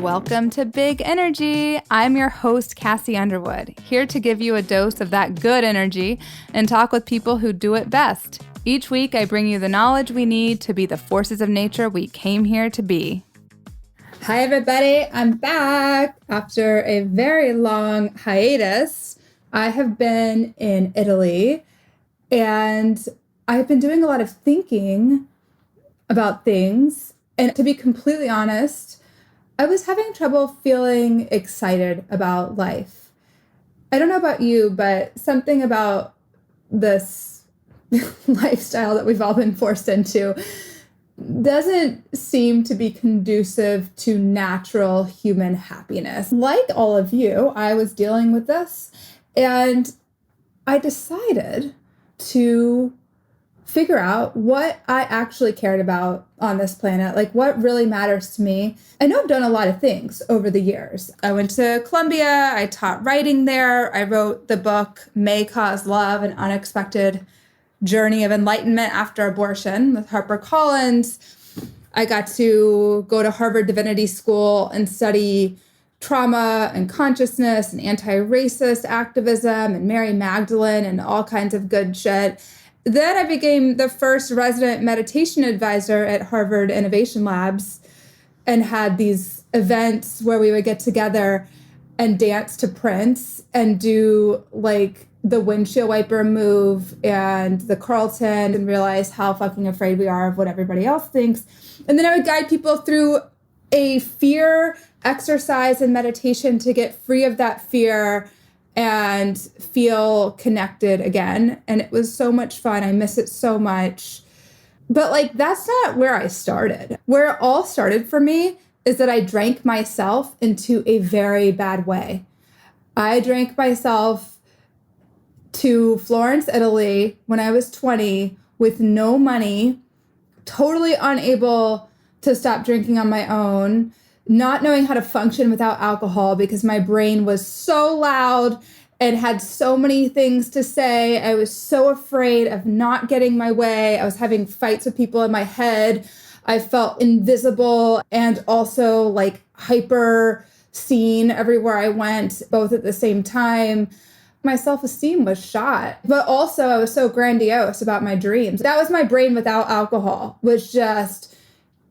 Welcome to Big Energy. I'm your host, Kassi Underwood, here to give you a dose of that good energy and talk with people who do it best. Each week, I bring you the knowledge we need to be the forces of nature we came here to be. Hi, everybody. I'm back after a very long hiatus. I have been in Italy, and I've been doing a lot of thinking about things. And to be completely honest, I was having trouble feeling excited about life. I don't know about you, but something about this lifestyle that we've all been forced into doesn't seem to be conducive to natural human happiness. Like all of you, I was dealing with this, and I decided to figure out what I actually cared about on this planet, like what really matters to me. I know I've done a lot of things over the years. I went to Columbia, I taught writing there, I wrote the book May Cause Love, An Unexpected Journey of Enlightenment After Abortion with HarperCollins. I got to go to Harvard Divinity School and study trauma and consciousness and anti-racist activism and Mary Magdalene and all kinds of good shit. Then I became the first resident meditation advisor at Harvard Innovation Labs and had these events where we would get together and dance to Prince and do like the windshield wiper move and the Carlton and realize how fucking afraid we are of what everybody else thinks. And then I would guide people through a fear exercise and meditation to get free of that fear and feel connected again. And it was so much fun. I miss it so much. But like, that's not where I started. Where it all started for me is that I drank myself into a very bad way. I drank myself to Florence, Italy when I was 20 with no money, totally unable to stop drinking on my own, not knowing how to function without alcohol because my brain was so loud and had so many things to say. I was so afraid of not getting my way. I was having fights with people in my head. I felt invisible and also like hyper seen everywhere I went, both at the same time. My self-esteem was shot, but also I was so grandiose about my dreams. That was my brain without alcohol, was just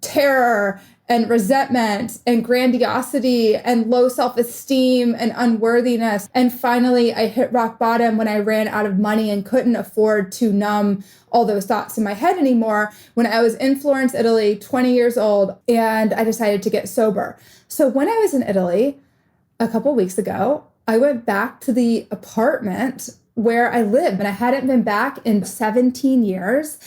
terror and resentment and grandiosity and low self-esteem and unworthiness. And finally, I hit rock bottom when I ran out of money and couldn't afford to numb all those thoughts in my head anymore when I was in Florence, Italy, 20 years old, and I decided to get sober. So when I was in Italy a couple weeks ago, I went back to the apartment where I lived, and I hadn't been back in 17 years.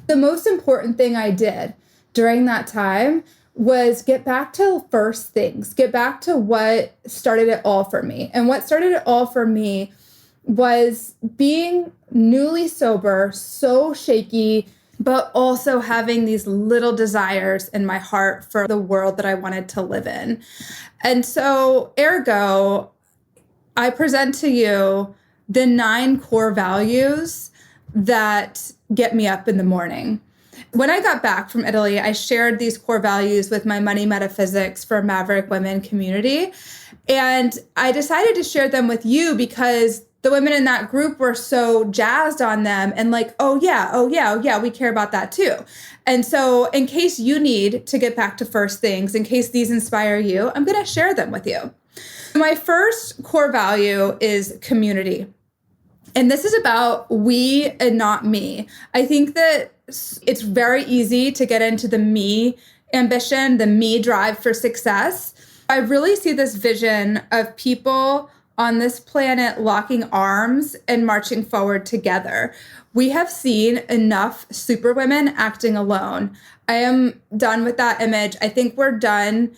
The most important thing I did during that time was get back to first things, get back to what started it all for me. And what started it all for me was being newly sober, so shaky, but also having these little desires in my heart for the world that I wanted to live in. And so, ergo, I present to you the 9 core values that get me up in the morning. When I got back from Italy, I shared these core values with my Money Metaphysics for Maverick Women community. And I decided to share them with you because the women in that group were so jazzed on them and like, oh yeah, we care about that too. And so in case you need to get back to first things, in case these inspire you, I'm going to share them with you. My first core value is community. And this is about we and not me. I think that it's very easy to get into the me ambition, the me drive for success. I really see this vision of people on this planet locking arms and marching forward together. We have seen enough superwomen acting alone. I am done with that image. I think we're done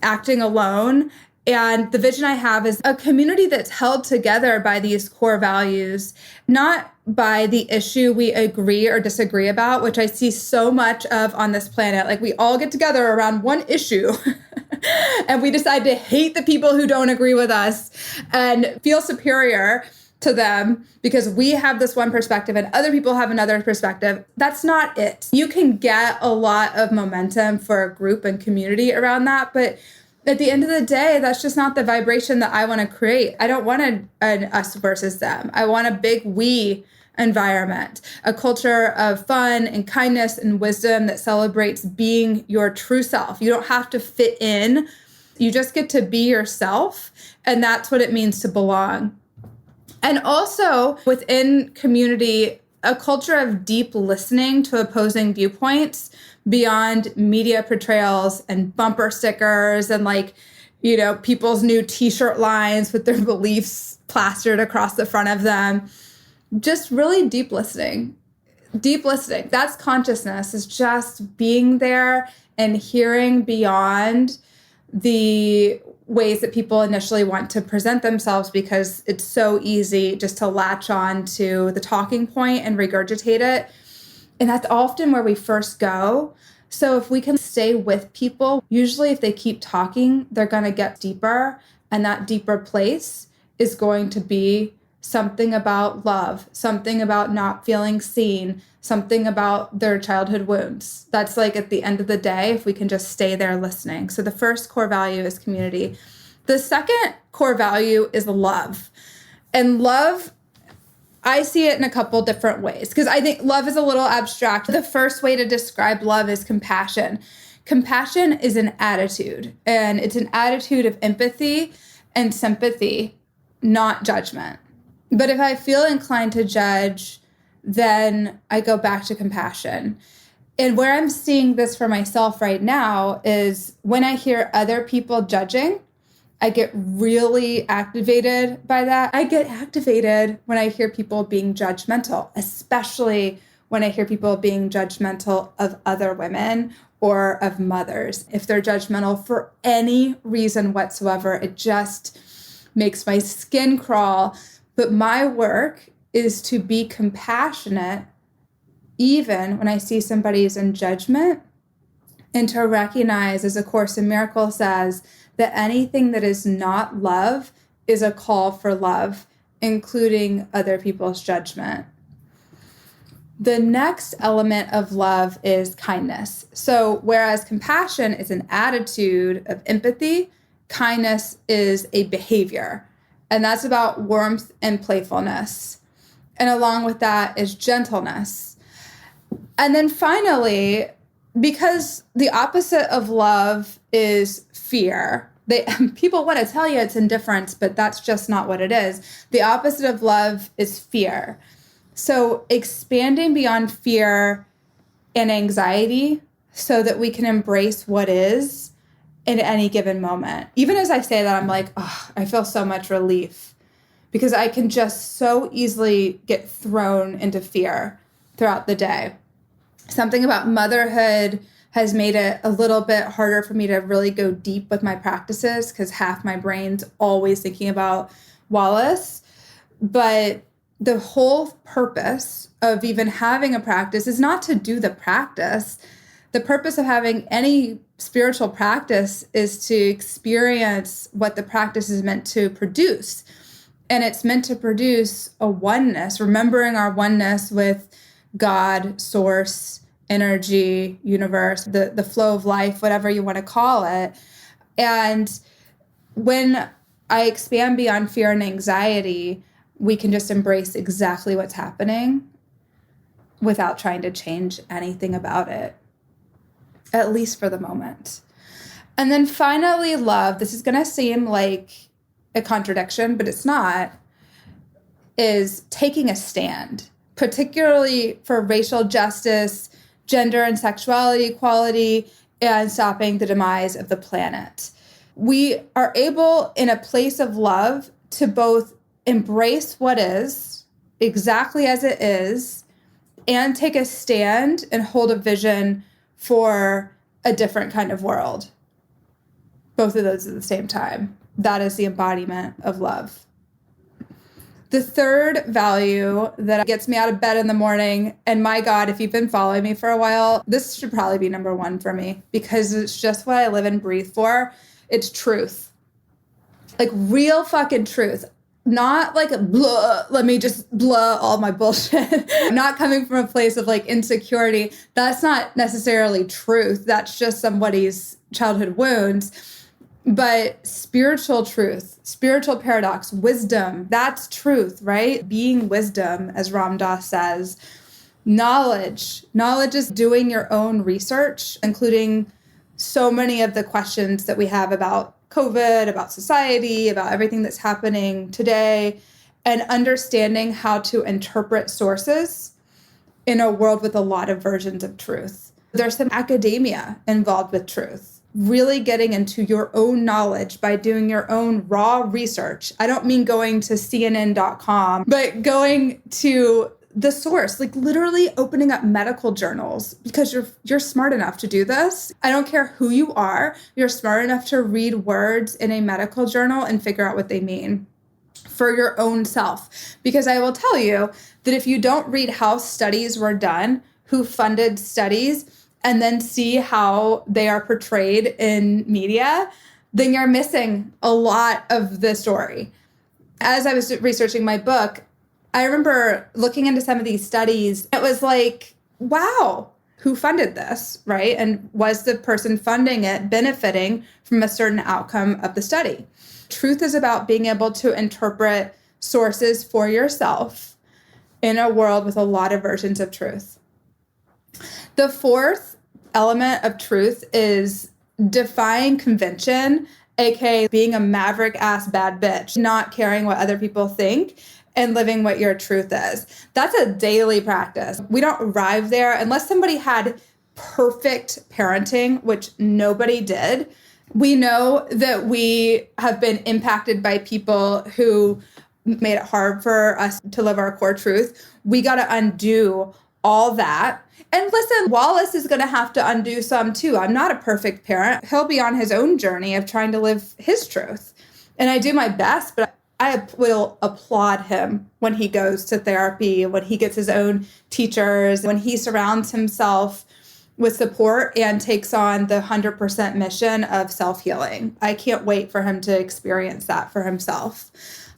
acting alone. And the vision I have is a community that's held together by these core values, not by the issue we agree or disagree about, which I see so much of on this planet. Like we all get together around one issue and we decide to hate the people who don't agree with us and feel superior to them because we have this one perspective and other people have another perspective. That's not it. You can get a lot of momentum for a group and community around that, but At the end of the day, that's just not the vibration that I want to create. I don't want an us versus them. I want a big we environment, a culture of fun and kindness and wisdom that celebrates being your true self. You don't have to fit in. You just get to be yourself. And that's what it means to belong. And also within community, a culture of deep listening to opposing viewpoints beyond media portrayals and bumper stickers and people's new t-shirt lines with their beliefs plastered across the front of them. Just really deep listening. Deep listening. That's consciousness, is just being there and hearing beyond the ways that people initially want to present themselves, because it's so easy just to latch on to the talking point and regurgitate it. And that's often where we first go. So if we can stay with people, usually if they keep talking, they're going to get deeper. And that deeper place is going to be something about love, something about not feeling seen, something about their childhood wounds. That's at the end of the day, if we can just stay there listening. So the first core value is community. The second core value is love. And love, I see it in a couple different ways, because I think love is a little abstract. The first way to describe love is compassion. Compassion is an attitude, and it's an attitude of empathy and sympathy, not judgment. But if I feel inclined to judge, then I go back to compassion. And where I'm seeing this for myself right now is when I hear other people judging, I get really activated by that. I get activated when I hear people being judgmental, especially when I hear people being judgmental of other women or of mothers. If they're judgmental for any reason whatsoever, it just makes my skin crawl. But my work is to be compassionate even when I see somebody's in judgment, and to recognize, as A Course in Miracles says, that anything that is not love is a call for love, including other people's judgment. The next element of love is kindness. So whereas compassion is an attitude of empathy, kindness is a behavior. And that's about warmth and playfulness. And along with that is gentleness. And then finally, because the opposite of love is fear. People want to tell you it's indifference, but that's just not what it is. The opposite of love is fear. So expanding beyond fear and anxiety so that we can embrace what is in any given moment. Even as I say that, I'm like, oh, I feel so much relief, because I can just so easily get thrown into fear throughout the day. Something about motherhood has made it a little bit harder for me to really go deep with my practices, because half my brain's always thinking about Wallace. But the whole purpose of even having a practice is not to do the practice. The purpose of having any spiritual practice is to experience what the practice is meant to produce. And it's meant to produce a oneness, remembering our oneness with God, source, energy, universe, the flow of life, whatever you want to call it. And when I expand beyond fear and anxiety, we can just embrace exactly what's happening without trying to change anything about it, at least for the moment. And then finally, love. This is going to seem like a contradiction, but it's not, is taking a stand, particularly for racial justice, gender and sexuality equality, and stopping the demise of the planet. We are able, in a place of love, to both embrace what is exactly as it is and take a stand and hold a vision for a different kind of world. Both of those at the same time. That is the embodiment of love. The third value that gets me out of bed in the morning, and my God, if you've been following me for a while, this should probably be number one for me, because it's just what I live and breathe for. It's truth. Like real fucking truth. Not like blah, let me just blah all my bullshit. Not coming from a place of like insecurity. That's not necessarily truth. That's just somebody's childhood wounds. But spiritual truth, spiritual paradox, wisdom, that's truth, right? Being wisdom, as Ram Dass says. Knowledge is doing your own research, including so many of the questions that we have about COVID, about society, about everything that's happening today, and understanding how to interpret sources in a world with a lot of versions of truth. There's some academia involved with truth, really getting into your own knowledge by doing your own raw research. I don't mean going to CNN.com, but going to the source, like literally opening up medical journals, because you're smart enough to do this. I don't care who you are. You're smart enough to read words in a medical journal and figure out what they mean for your own self. Because I will tell you that if you don't read how studies were done, who funded studies, and then see how they are portrayed in media, then you're missing a lot of the story. As I was researching my book, I remember looking into some of these studies. It was like, wow, who funded this, right? And was the person funding it benefiting from a certain outcome of the study? Truth is about being able to interpret sources for yourself in a world with a lot of versions of truth. The fourth element of truth is defying convention, aka being a maverick-ass bad bitch, not caring what other people think, and living what your truth is. That's a daily practice. We don't arrive there unless somebody had perfect parenting, which nobody did. We know that we have been impacted by people who made it hard for us to live our core truth. We got to undo all that. And listen, Wallace is going to have to undo some too. I'm not a perfect parent. He'll be on his own journey of trying to live his truth. And I do my best, but I will applaud him when he goes to therapy, when he gets his own teachers, when he surrounds himself with support and takes on the 100% mission of self-healing. I can't wait for him to experience that for himself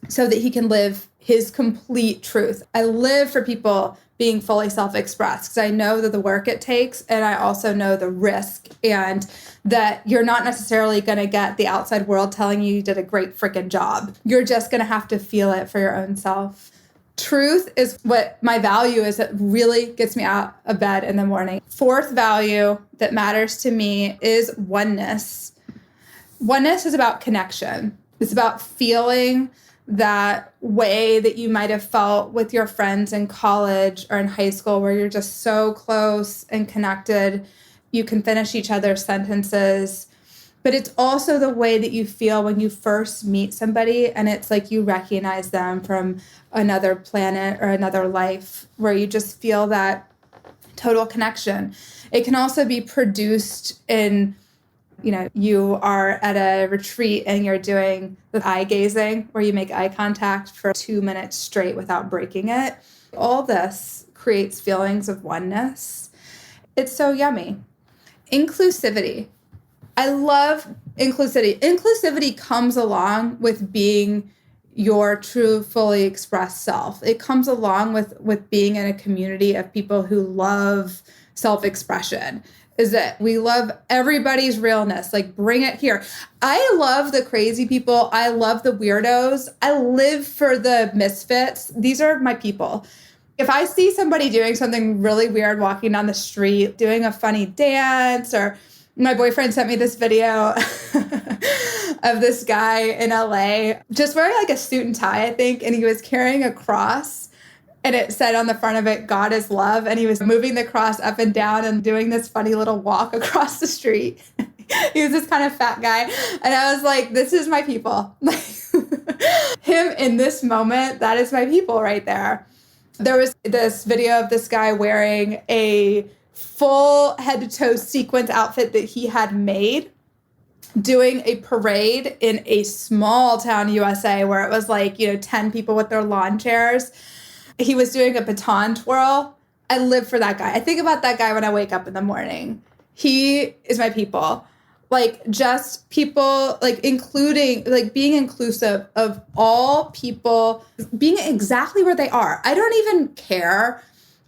so that he can live his complete truth. I live for people being fully self-expressed because I know that the work it takes, and I also know the risk, and that you're not necessarily going to get the outside world telling you did a great freaking job. You're just going to have to feel it for your own self. Truth is what my value is that really gets me out of bed in the morning. Fourth value that matters to me is oneness. Oneness is about connection. It's about feeling that way that you might have felt with your friends in college or in high school, where you're just so close and connected. You can finish each other's sentences. But it's also the way that you feel when you first meet somebody and it's like you recognize them from another planet or another life, where you just feel that total connection. It can also be produced in, you are at a retreat and you're doing the eye gazing, where you make eye contact for 2 minutes straight without breaking it. All this creates feelings of oneness. It's so yummy. Inclusivity. I love inclusivity. Inclusivity comes along with being your true, fully expressed self. It comes along with being in a community of people who love self-expression. Is that we love everybody's realness. Like, bring it here. I love the crazy people. I love the weirdos. I live for the misfits. These are my people. If I see somebody doing something really weird, walking down the street, doing a funny dance, or my boyfriend sent me this video of this guy in LA just wearing like a suit and tie, I think, and he was carrying a cross. And it said on the front of it, God is love. And he was moving the cross up and down and doing this funny little walk across the street. He was this kind of fat guy. And I was like, this is my people. Him in this moment, that is my people right there. There was this video of this guy wearing a full head to toe sequins outfit that he had made, doing a parade in a small town USA where it was like, 10 people with their lawn chairs. He was doing a baton twirl. I live for that guy. I think about that guy when I wake up in the morning. He is my people. Like, just people, like, including, like, being inclusive of all people, being exactly where they are. I don't even care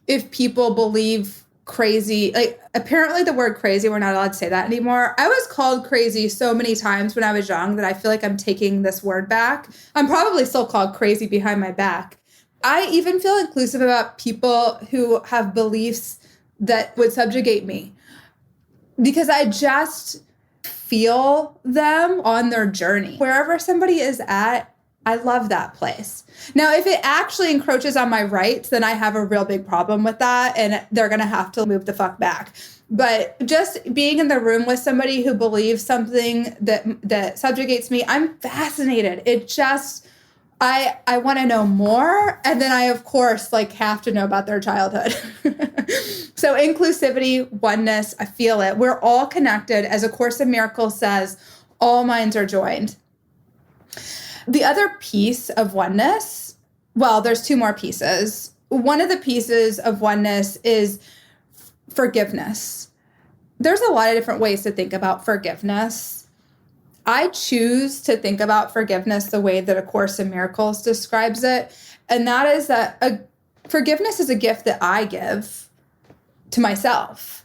if people believe crazy. Like, apparently the word crazy, we're not allowed to say that anymore. I was called crazy so many times when I was young that I feel like I'm taking this word back. I'm probably still called crazy behind my back. I even feel inclusive about people who have beliefs that would subjugate me, because I just feel them on their journey. Wherever somebody is at, I love that place. Now, if it actually encroaches on my rights, then I have a real big problem with that, and they're going to have to move the fuck back. But just being in the room with somebody who believes something that subjugates me, I'm fascinated. It just, I want to know more. And then I, of course, like, have to know about their childhood. So inclusivity, oneness, I feel it. We're all connected. As A Course in Miracles says, all minds are joined. The other piece of oneness, well, there's two more pieces. One of the pieces of oneness is forgiveness. There's a lot of different ways to think about forgiveness. I choose to think about forgiveness the way that A Course in Miracles describes it. And that is that forgiveness is a gift that I give to myself,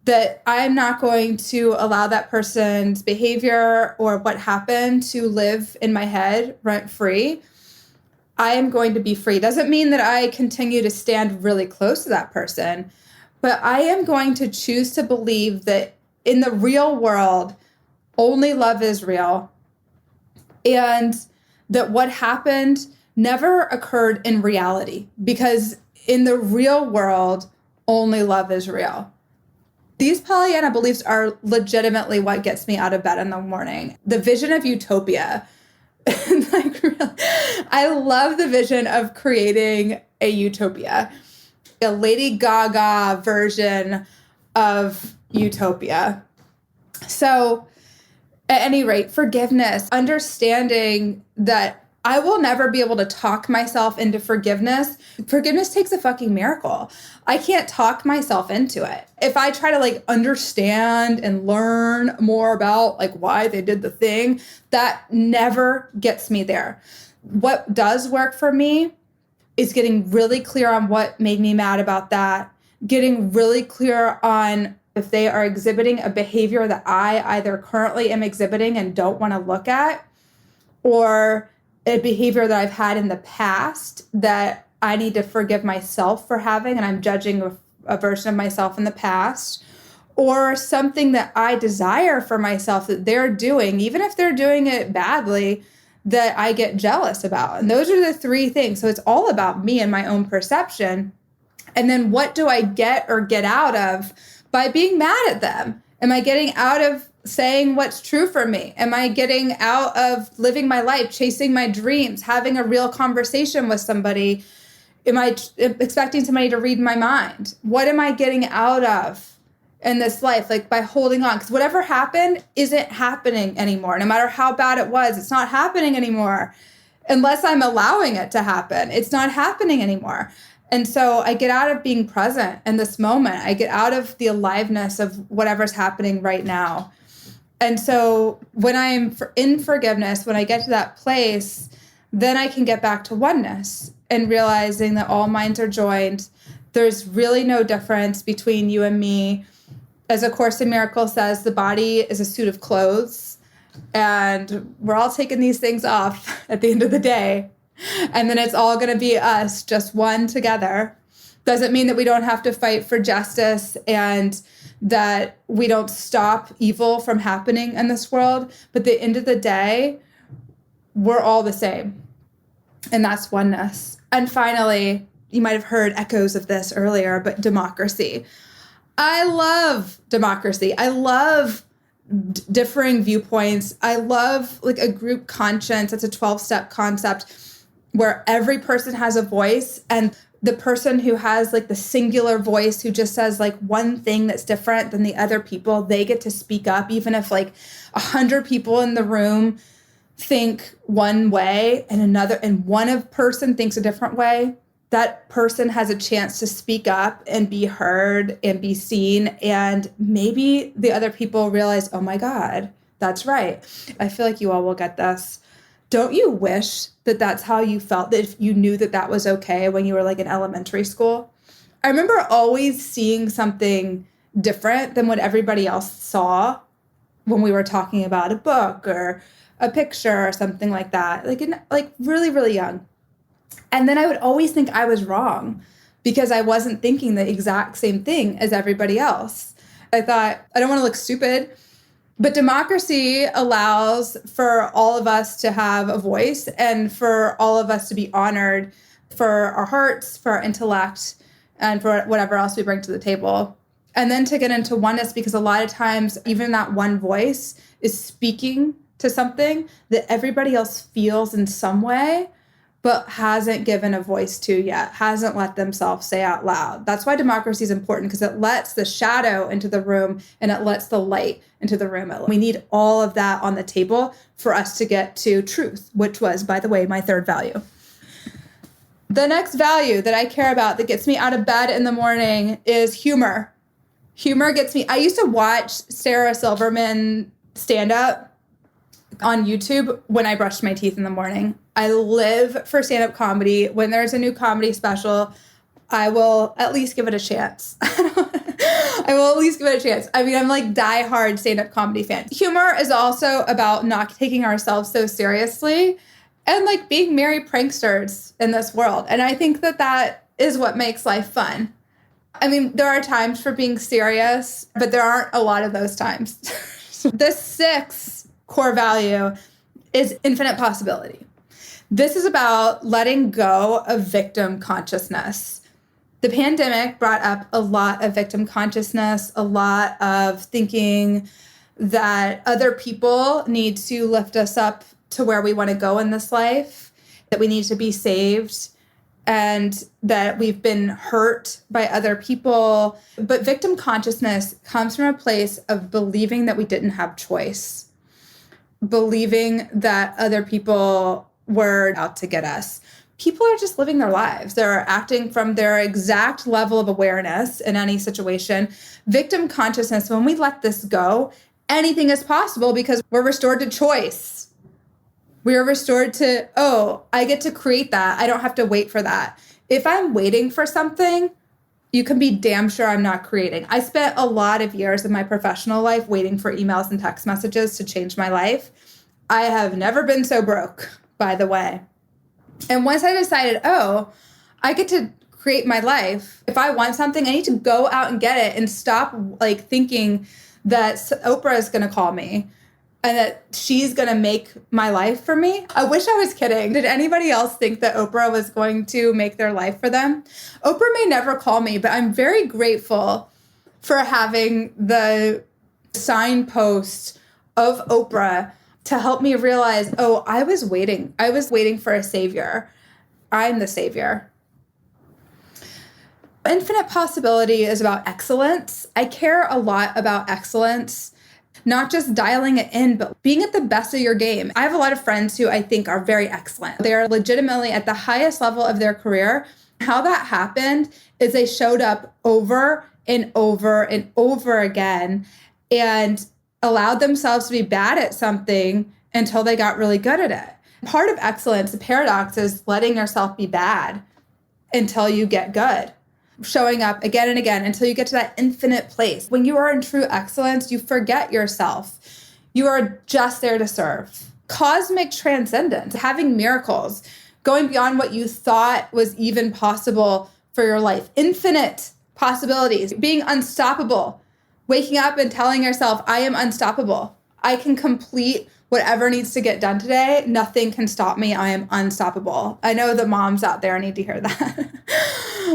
that I'm not going to allow that person's behavior or what happened to live in my head rent free. I am going to be free. Doesn't mean that I continue to stand really close to that person, but I am going to choose to believe that in the real world, only love is real, and that what happened never occurred in reality, because in the real world, only love is real. These Pollyanna beliefs are legitimately what gets me out of bed in the morning. The vision of utopia. Like, really, I love the vision of creating a utopia, a Lady Gaga version of utopia. So at any rate, forgiveness, understanding that I will never be able to talk myself into forgiveness. Forgiveness takes a fucking miracle. I can't talk myself into it. If I try to like understand and learn more about like why they did the thing, that never gets me there. What does work for me is getting really clear on what made me mad about that, getting really clear on if they are exhibiting a behavior that I either currently am exhibiting and don't want to look at, or a behavior that I've had in the past that I need to forgive myself for having, and I'm judging a version of myself in the past, or something that I desire for myself that they're doing, even if they're doing it badly, that I get jealous about. And those are the three things. So it's all about me and my own perception. And then what do I get or get out of by being mad at them? Am I getting out of saying what's true for me? Am I getting out of living my life, chasing my dreams, having a real conversation with somebody? Am I expecting somebody to read my mind? What am I getting out of in this life? Like, by holding on, because whatever happened isn't happening anymore. No matter how bad it was, it's not happening anymore. Unless I'm allowing it to happen, it's not happening anymore. And so I get out of being present in this moment. I get out of the aliveness of whatever's happening right now. And so when I'm in forgiveness, when I get to that place, then I can get back to oneness and realizing that all minds are joined. There's really no difference between you and me. As A Course in Miracles says, the body is a suit of clothes, and we're all taking these things off at the end of the day. And then it's all going to be us, just one together. Doesn't mean that we don't have to fight for justice and that we don't stop evil from happening in this world. But at the end of the day, we're all the same. And that's oneness. And finally, you might have heard echoes of this earlier, but democracy. I love democracy. I love differing viewpoints. I love like a group conscience. It's a 12-step concept where every person has a voice, and the person who has like the singular voice, who just says like one thing that's different than the other people, they get to speak up. Even if like 100 people in the room think one way and one person thinks a different way, that person has a chance to speak up and be heard and be seen. And maybe the other people realize, oh my God, that's right. I feel like you all will get this. Don't you wish that that's how you felt, that if you knew that that was okay when you were like in elementary school? I remember always seeing something different than what everybody else saw when we were talking about a book or a picture or something like that, like really, really young. And then I would always think I was wrong because I wasn't thinking the exact same thing as everybody else. I thought, I don't want to look stupid, but democracy allows for all of us to have a voice and for all of us to be honored for our hearts, for our intellect, and for whatever else we bring to the table. And then to get into oneness, because a lot of times, even that one voice is speaking to something that everybody else feels in some way, but hasn't given a voice to yet, hasn't let themselves say out loud. That's why democracy is important, because it lets the shadow into the room and it lets the light into the room. We need all of that on the table for us to get to truth, which was, by the way, my third value. The next value that I care about that gets me out of bed in the morning is humor. Humor gets me. I used to watch Sarah Silverman stand up on YouTube when I brushed my teeth in the morning. I live for stand-up comedy. When there's a new comedy special, I will at least give it a chance. I will at least give it a chance. I mean, I'm like diehard stand-up comedy fan. Humor is also about not taking ourselves so seriously and like being merry pranksters in this world. And I think that that is what makes life fun. I mean, there are times for being serious, but there aren't a lot of those times. The sixth core value is infinite possibility. This is about letting go of victim consciousness. The pandemic brought up a lot of victim consciousness, a lot of thinking that other people need to lift us up to where we want to go in this life, that we need to be saved, and that we've been hurt by other people. But victim consciousness comes from a place of believing that we didn't have choice, believing that other people were out to get us. People are just living their lives. They're acting from their exact level of awareness in any situation. Victim consciousness, when we let this go, anything is possible because we're restored to choice. We are restored to, oh, I get to create that. I don't have to wait for that. If I'm waiting for something, you can be damn sure I'm not creating. I spent a lot of years of my professional life waiting for emails and text messages to change my life. I have never been so broke, by the way. And once I decided, oh, I get to create my life. If I want something, I need to go out and get it and stop like thinking that Oprah is going to call me and that she's going to make my life for me. I wish I was kidding. Did anybody else think that Oprah was going to make their life for them? Oprah may never call me, but I'm very grateful for having the signpost of Oprah to help me realize, oh, I was waiting. I was waiting for a savior. I'm the savior. Infinite possibility is about excellence. I care a lot about excellence. Not just dialing it in, but being at the best of your game. I have a lot of friends who I think are very excellent. They are legitimately at the highest level of their career. How that happened is they showed up over and over and over again and allowed themselves to be bad at something until they got really good at it. Part of excellence, the paradox, is letting yourself be bad until you get good. Showing up again and again until you get to that infinite place. When you are in true excellence, you forget yourself. You are just there to serve. Cosmic transcendence, having miracles, going beyond what you thought was even possible for your life. Infinite possibilities, being unstoppable, waking up and telling yourself, I am unstoppable. I can complete whatever needs to get done today. Nothing can stop me. I am unstoppable. I know the moms out there need to hear that.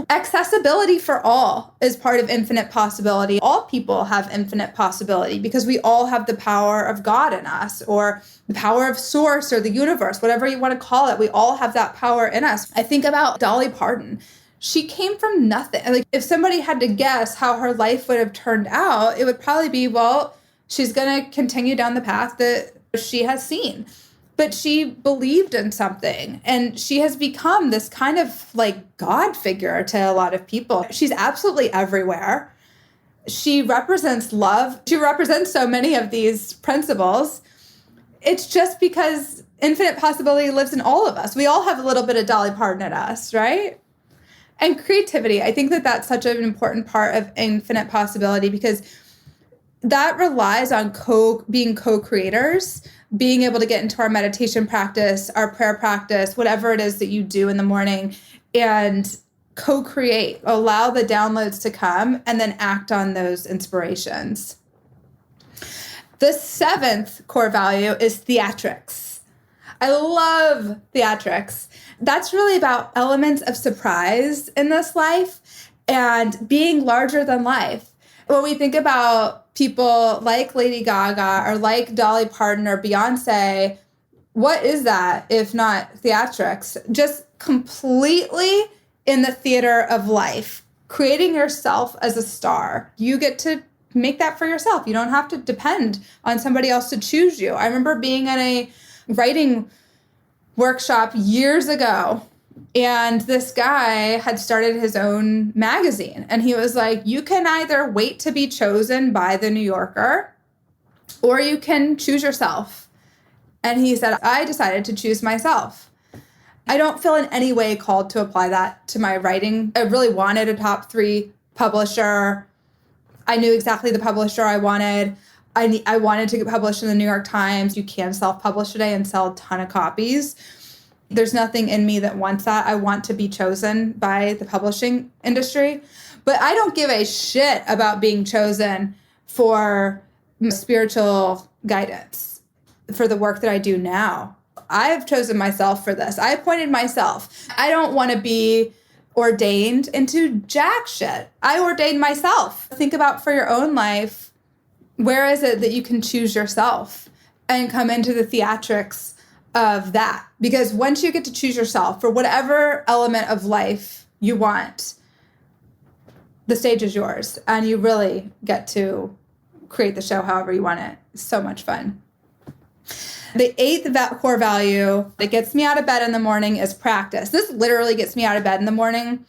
Accessibility for all is part of infinite possibility. All people have infinite possibility because we all have the power of God in us, or the power of source, or the universe, whatever you want to call it. We all have that power in us. I think about Dolly Parton. She came from nothing. Like, if somebody had to guess how her life would have turned out, it would probably be, well, she's going to continue down the path that she has seen. But she believed in something, and she has become this kind of like God figure to a lot of people. She's absolutely everywhere. She represents love. She represents so many of these principles. It's just because infinite possibility lives in all of us. We all have a little bit of Dolly Parton in us, right? And creativity. I think that that's such an important part of infinite possibility because that relies on being co-creators, being able to get into our meditation practice, our prayer practice, whatever it is that you do in the morning, and co-create, allow the downloads to come, and then act on those inspirations. The seventh core value is theatrics. I love theatrics. That's really about elements of surprise in this life and being larger than life. When we think about people like Lady Gaga or like Dolly Parton or Beyonce, what is that if not theatrics? Just completely in the theater of life, creating yourself as a star. You get to make that for yourself. You don't have to depend on somebody else to choose you. I remember being in a writing workshop years ago, and this guy had started his own magazine. And he was like, you can either wait to be chosen by the New Yorker, or you can choose yourself. And he said, I decided to choose myself. I don't feel in any way called to apply that to my writing. I really wanted a top 3 publisher. I knew exactly the publisher I wanted. I wanted to get published in the New York Times. You can self-publish today and sell a ton of copies. There's nothing in me that wants that. I want to be chosen by the publishing industry. But I don't give a shit about being chosen for spiritual guidance, for the work that I do now. I've chosen myself for this. I appointed myself. I don't want to be ordained into jack shit. I ordained myself. Think about for your own life, where is it that you can choose yourself and come into the theatrics of that? Because once you get to choose yourself for whatever element of life you want, the stage is yours and you really get to create the show however you want it. It's so much fun. The eighth core value that gets me out of bed in the morning is practice. This literally gets me out of bed in the morning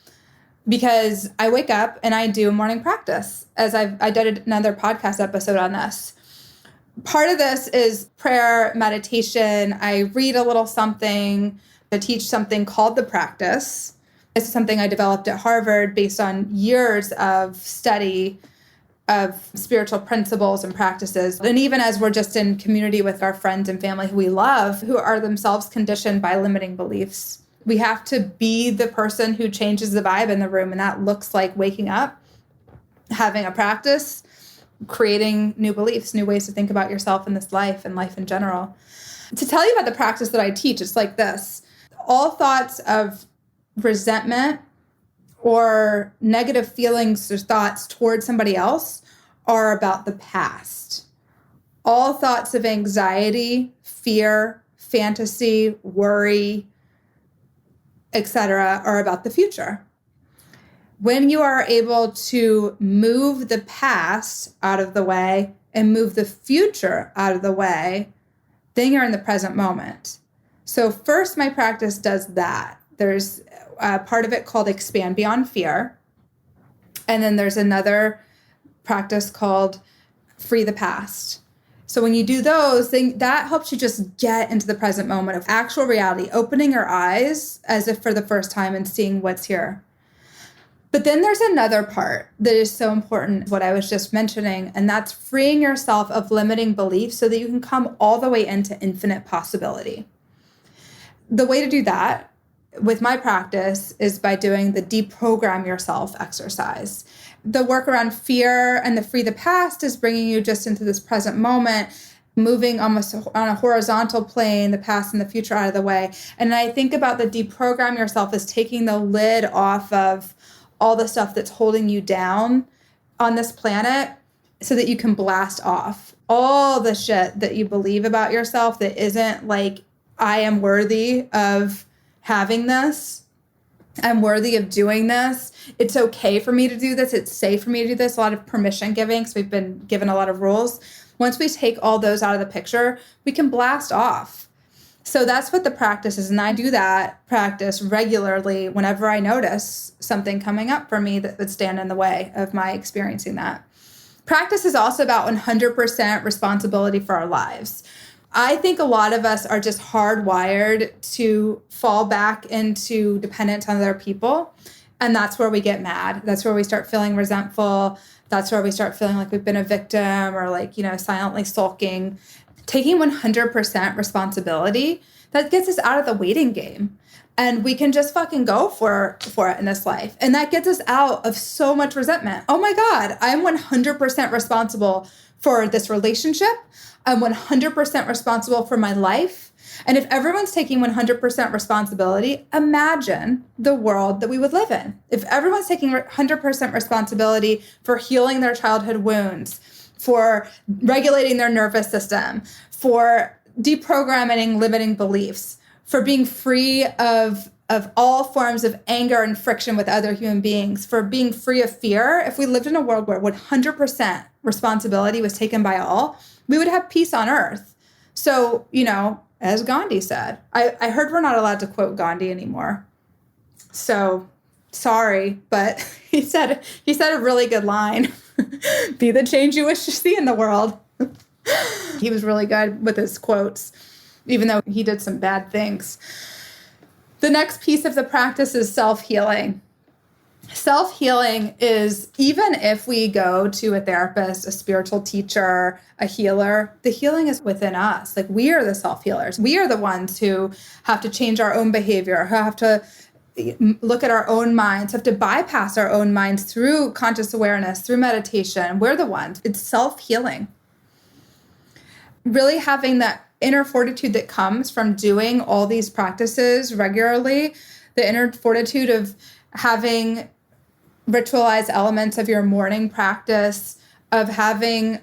because I wake up and I do morning practice, as I did another podcast episode on this. Part of this is prayer, meditation. I read a little something. I teach something called the practice. This is something I developed at Harvard based on years of study of spiritual principles and practices. And even as we're just in community with our friends and family who we love, who are themselves conditioned by limiting beliefs, we have to be the person who changes the vibe in the room. And that looks like waking up, having a practice, creating new beliefs, new ways to think about yourself in this life and life in general. To tell you about the practice that I teach, it's like this. All thoughts of resentment or negative feelings or thoughts towards somebody else are about the past. All thoughts of anxiety, fear, fantasy, worry, etc. are about the future. When you are able to move the past out of the way and move the future out of the way, then you're in the present moment. So first, my practice does that. There's a part of it called Expand Beyond Fear. And then there's another practice called Free the Past. So when you do those, then that helps you just get into the present moment of actual reality, opening your eyes as if for the first time and seeing what's here. But then there's another part that is so important, what I was just mentioning, and that's freeing yourself of limiting beliefs so that you can come all the way into infinite possibility. The way to do that with my practice is by doing the deprogram yourself exercise. The work around fear and the free the past is bringing you just into this present moment, moving almost on a horizontal plane, the past and the future out of the way. And I think about the deprogram yourself as taking the lid off of all the stuff that's holding you down on this planet so that you can blast off all the shit that you believe about yourself that isn't like, I am worthy of having this. I'm worthy of doing this. It's okay for me to do this. It's safe for me to do this. A lot of permission giving, because we've been given a lot of rules. Once we take all those out of the picture, we can blast off. So that's what the practice is. And I do that practice regularly whenever I notice something coming up for me that would stand in the way of my experiencing that. Practice is also about 100% responsibility for our lives. I think a lot of us are just hardwired to fall back into dependence on other people And that's where we get mad. That's where we start feeling resentful. That's where we start feeling like we've been a victim or like, silently sulking. Taking 100% responsibility, that gets us out of the waiting game. And we can just fucking go for it in this life. And that gets us out of so much resentment. Oh my God, I'm 100% responsible for this relationship. I'm 100% responsible for my life. And if everyone's taking 100% responsibility, imagine the world that we would live in. If everyone's taking 100% responsibility for healing their childhood wounds, for regulating their nervous system, for deprogramming limiting beliefs, for being free of all forms of anger and friction with other human beings, for being free of fear, if we lived in a world where 100% responsibility was taken by all, we would have peace on earth. So, as Gandhi said, I heard we're not allowed to quote Gandhi anymore. So sorry, but he said a really good line. Be the change you wish to see in the world. He was really good with his quotes, even though he did some bad things. The next piece of the practice is self-healing. Self-healing is, even if we go to a therapist, a spiritual teacher, a healer, the healing is within us. Like, we are the self-healers. We are the ones who have to change our own behavior, who have to look at our own minds, have to bypass our own minds through conscious awareness, through meditation. We're the ones. It's self-healing. Really having that inner fortitude that comes from doing all these practices regularly, the inner fortitude of having ritualized elements of your morning practice, of having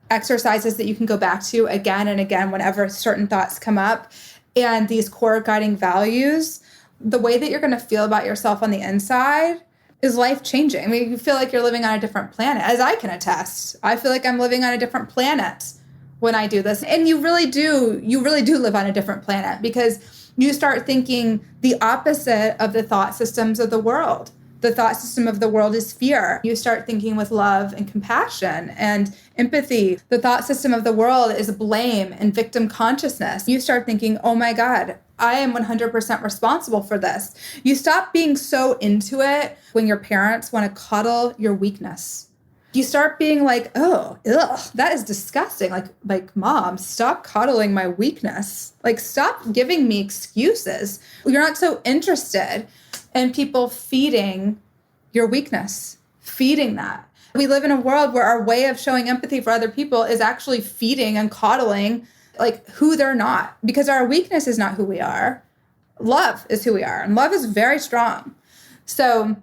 exercises that you can go back to again and again whenever certain thoughts come up, and these core guiding values, the way that you're going to feel about yourself on the inside is life-changing. I mean, you feel like you're living on a different planet, as I can attest. I feel like I'm living on a different planet when I do this. And you really do live on a different planet, because you start thinking the opposite of the thought systems of the world. The thought system of the world is fear. You start thinking with love and compassion and empathy. The thought system of the world is blame and victim consciousness. You start thinking, oh my God, I am 100% responsible for this. You stop being so into it when your parents want to coddle your weakness. You start being like, oh, ugh, that is disgusting. Like, Mom, stop coddling my weakness. Like, stop giving me excuses. You're not so interested in people feeding your weakness, feeding that. We live in a world where our way of showing empathy for other people is actually feeding and coddling like who they're not, because our weakness is not who we are. Love is who we are, and love is very strong. So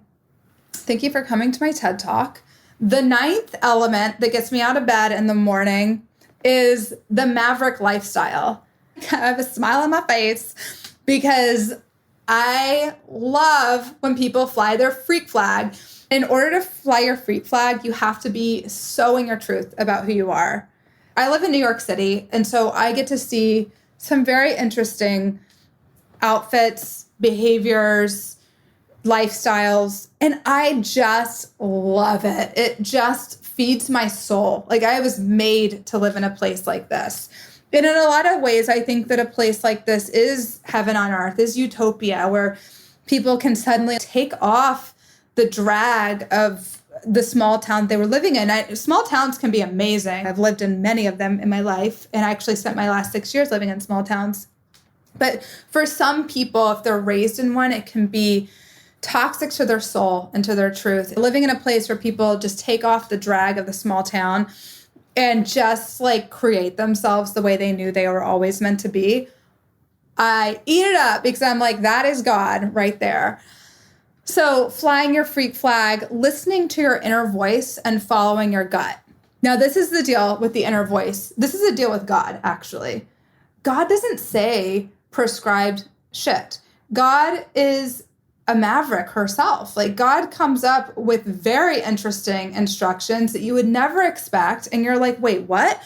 thank you for coming to my TED Talk. The ninth element that gets me out of bed in the morning is the maverick lifestyle. I have a smile on my face because I love when people fly their freak flag. In order to fly your freak flag, you have to be so in your truth about who you are. I live in New York City, and so I get to see some very interesting outfits, behaviors, lifestyles, and I just love it. It just feeds my soul. Like, I was made to live in a place like this. And in a lot of ways, I think that a place like this is heaven on earth, is utopia, where people can suddenly take off the drag of the small town they were living in. Small towns can be amazing. I've lived in many of them in my life, and I actually spent my last 6 years living in small towns. But for some people, if they're raised in one, it can be toxic to their soul and to their truth. Living in a place where people just take off the drag of the small town and just like create themselves the way they knew they were always meant to be, I eat it up, because I'm like, that is God right there. So flying your freak flag, listening to your inner voice and following your gut. Now, this is the deal with the inner voice. This is a deal with God, actually. God doesn't say prescribed shit. God is a maverick herself. Like, God comes up with very interesting instructions that you would never expect. And you're like, wait, what?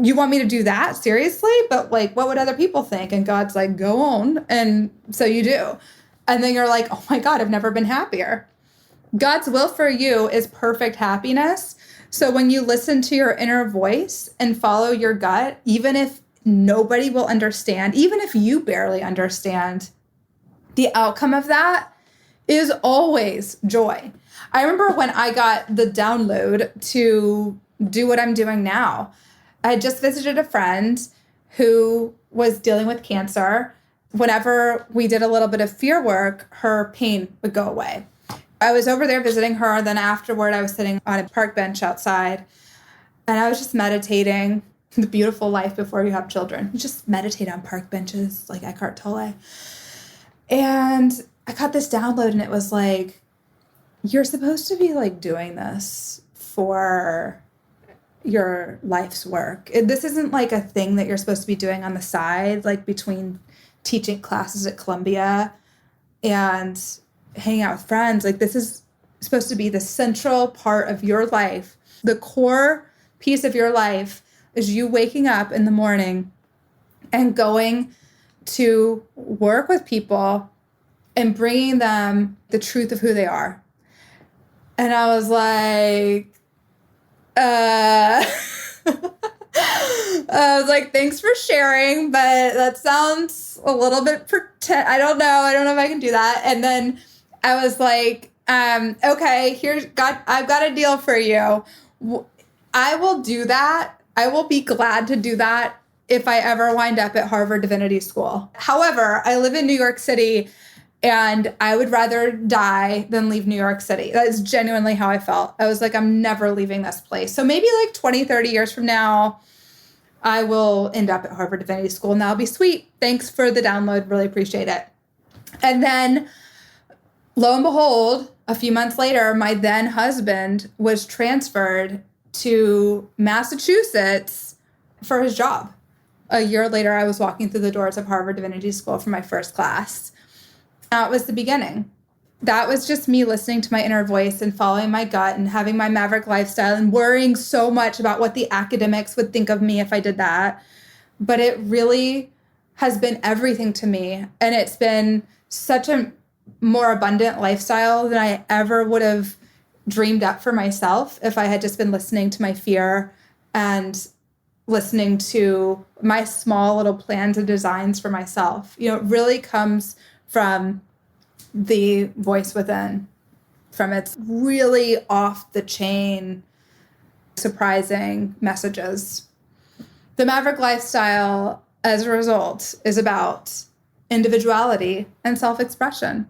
You want me to do that? Seriously? But like, what would other people think? And God's like, go on. And so you do. And then you're like, oh my God, I've never been happier. God's will for you is perfect happiness. So when you listen to your inner voice and follow your gut, even if nobody will understand, even if you barely understand, the outcome of that is always joy. I remember when I got the download to do what I'm doing now. I had just visited a friend who was dealing with cancer. Whenever we did a little bit of fear work, her pain would go away. I was over there visiting her. Then afterward, I was sitting on a park bench outside and I was just meditating. The beautiful life before you have children. You just meditate on park benches like Eckhart Tolle. And I got this download and it was like, you're supposed to be like doing this for your life's work. This isn't like a thing that you're supposed to be doing on the side, like between teaching classes at Columbia and hanging out with friends. Like this is supposed to be the central part of your life. The core piece of your life is you waking up in the morning and going to work with people and bringing them the truth of who they are. And I was like, thanks for sharing, but that sounds a little bit I don't know if I can do that. And then I was like, okay, I've got a deal for you. I will do that. I will be glad to do that if I ever wind up at Harvard Divinity School. However, I live in New York City and I would rather die than leave New York City. That is genuinely how I felt. I was like, I'm never leaving this place. So maybe like 20, 30 years from now, I will end up at Harvard Divinity School and that'll be sweet. Thanks for the download. Really appreciate it. And then lo and behold, a few months later, my then husband was transferred to Massachusetts for his job. A year later, I was walking through the doors of Harvard Divinity School for my first class. That was the beginning. That was just me listening to my inner voice and following my gut and having my maverick lifestyle and worrying so much about what the academics would think of me if I did that. But it really has been everything to me. And it's been such a more abundant lifestyle than I ever would have dreamed up for myself if I had just been listening to my fear and listening to my small little plans and designs for myself. You know, it really comes from the voice within, from its really off the chain, surprising messages. The maverick lifestyle, as a result, is about individuality and self-expression.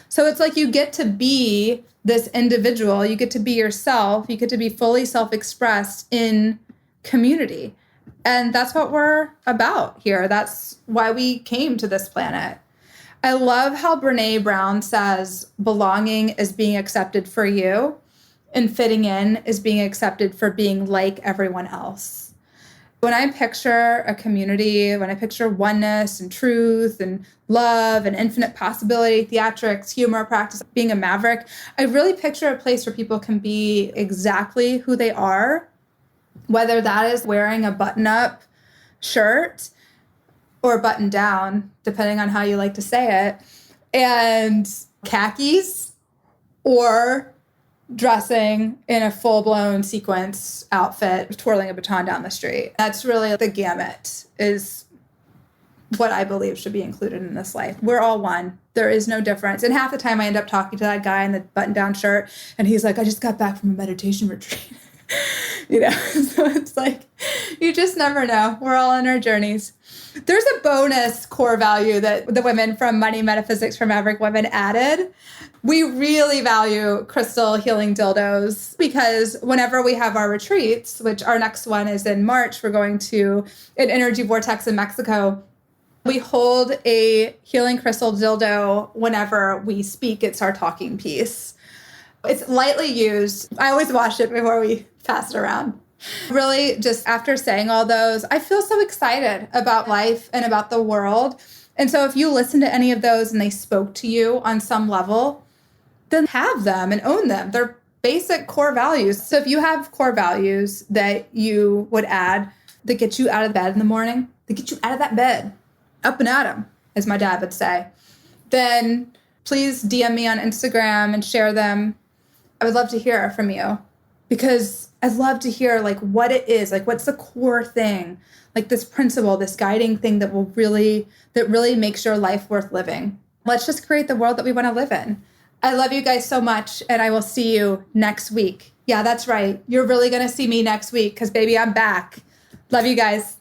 So it's like you get to be this individual, you get to be yourself, you get to be fully self-expressed in community. And that's what we're about here. That's why we came to this planet. I love how Brené Brown says belonging is being accepted for you and fitting in is being accepted for being like everyone else. When I picture a community, when I picture oneness and truth and love and infinite possibility, theatrics, humor, practice, being a maverick, I really picture a place where people can be exactly who they are, whether that is wearing a button-up shirt or button down, depending on how you like to say it, and khakis, or dressing in a full-blown sequence outfit, twirling a baton down the street. That's really the gamut, is what I believe should be included in this life. We're all one. There is no difference. And half the time I end up talking to that guy in the button-down shirt, and he's like, I just got back from a meditation retreat. You know, so it's like, you just never know. We're all on our journeys. There's a bonus core value that the women from Money Metaphysics for Maverick Women added. We really value crystal healing dildos because whenever we have our retreats, which our next one is in March, we're going to an energy vortex in Mexico. We hold a healing crystal dildo whenever we speak. It's our talking piece. It's lightly used. I always wash it before we pass it around. Really, just after saying all those, I feel so excited about life and about the world. And so if you listen to any of those and they spoke to you on some level, then have them and own them. They're basic core values. So if you have core values that you would add that get you out of bed in the morning, that get you out of that bed, up and at 'em, as my dad would say, then please DM me on Instagram and share them. I would love to hear from you because I'd love to hear like what it is, like what's the core thing, like this principle, this guiding thing that really makes your life worth living. Let's just create the world that we want to live in. I love you guys so much, and I will see you next week. Yeah, that's right. You're really going to see me next week because, baby, I'm back. Love you guys.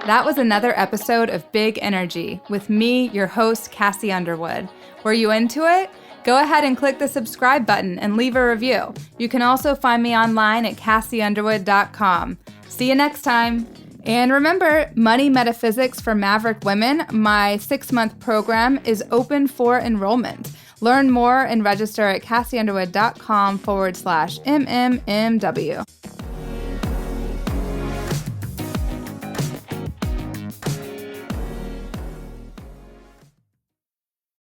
That was another episode of Big Energy with me, your host, Kassi Underwood. Were you into it? Go ahead and click the subscribe button and leave a review. You can also find me online at KassiUnderwood.com. See you next time. And remember, Money Metaphysics for Maverick Women, my 6-month program, is open for enrollment. Learn more and register at KassiUnderwood.com/MMMW.